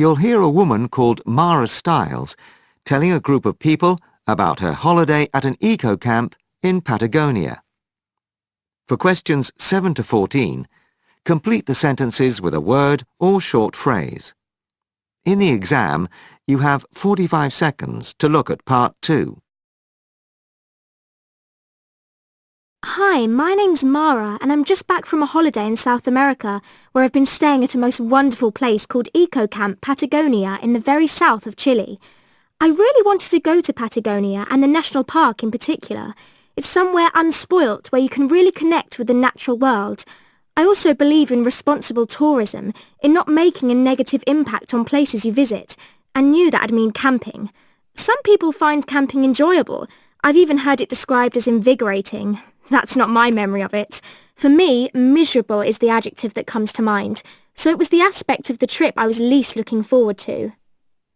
you'll hear a woman called Mara Stiles telling a group of people about her holiday at an eco-camp in Patagonia. For questions 7 to 14, complete the sentences with a word or short phrase. In the exam, you have 45 seconds to look at Part 2. Hi, my name's Mara and I'm just back from a holiday in South America where I've been staying at a most wonderful place called Eco Camp Patagonia in the very south of Chile. I really wanted to go to Patagonia and the national park in particular. It's somewhere unspoilt where you can really connect with the natural world. I also believe in responsible tourism, in not making a negative impact on places you visit, and knew that'd mean camping. Some people find camping enjoyable. I've even heard it described as invigorating. That's not my memory of it. For me, miserable is the adjective that comes to mind, so it was the aspect of the trip I was least looking forward to.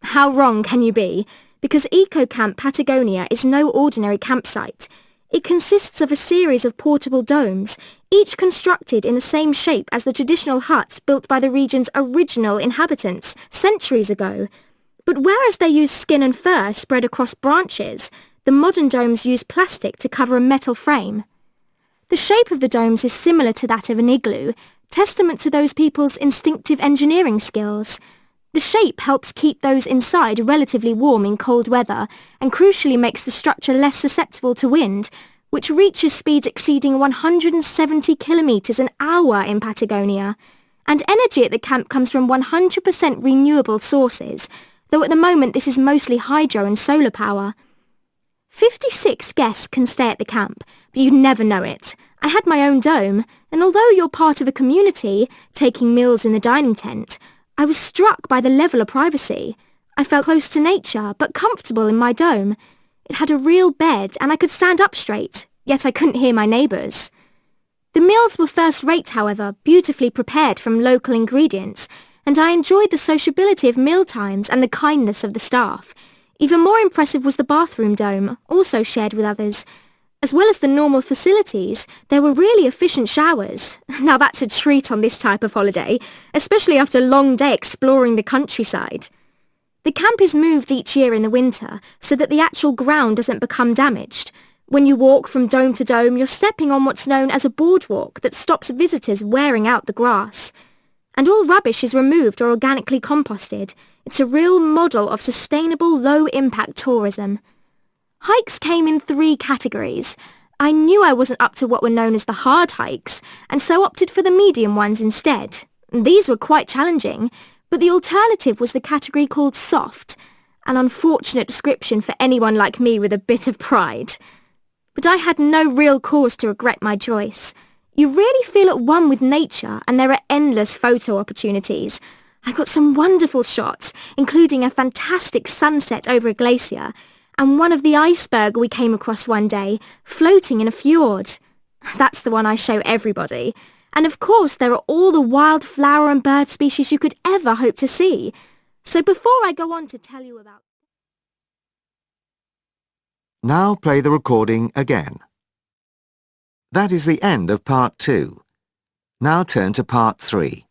How wrong can you be? Because Eco Camp Patagonia is no ordinary campsite. It consists of a series of portable domes, each constructed in the same shape as the traditional huts built by the region's original inhabitants centuries ago. But whereas they use skin and fur spread across branches, the modern domes use plastic to cover a metal frame. The shape of the domes is similar to that of an igloo, testament to those people's instinctive engineering skills. The shape helps keep those inside relatively warm in cold weather and crucially makes the structure less susceptible to wind, which reaches speeds exceeding 170 kilometers an hour in Patagonia. And energy at the camp comes from 100% renewable sources, though at the moment this is mostly hydro and solar power. 56 guests can stay at the camp, but you'd never know it. I had my own dome, and although you're part of a community, taking meals in the dining tent, I was struck by the level of privacy. I felt close to nature, but comfortable in my dome. It had a real bed, and I could stand up straight, yet I couldn't hear my neighbours. The meals were first-rate, however, beautifully prepared from local ingredients, and I enjoyed the sociability of mealtimes and the kindness of the staff. Even more impressive was the bathroom dome, also shared with others. As well as the normal facilities, there were really efficient showers. Now that's a treat on this type of holiday, especially after a long day exploring the countryside. The camp is moved each year in the winter so that the actual ground doesn't become damaged. When you walk from dome to dome, you're stepping on what's known as a boardwalk that stops visitors wearing out the grass. And all rubbish is removed or organically composted. It's a real model of sustainable, low-impact tourism. Hikes came in 3 categories. I knew I wasn't up to what were known as the hard hikes, and so opted for the medium ones instead. These were quite challenging, but the alternative was the category called soft, an unfortunate description for anyone like me with a bit of pride. But I had no real cause to regret my choice. You really feel at one with nature, and there are endless photo opportunities. I got some wonderful shots, including a fantastic sunset over a glacier, and one of the iceberg we came across one day, floating in a fjord. That's the one I show everybody. And of course there are all the wild flower and bird species you could ever hope to see. So before I go on to tell you about... Now play the recording again. That is the end of Part 2. Now turn to Part 3.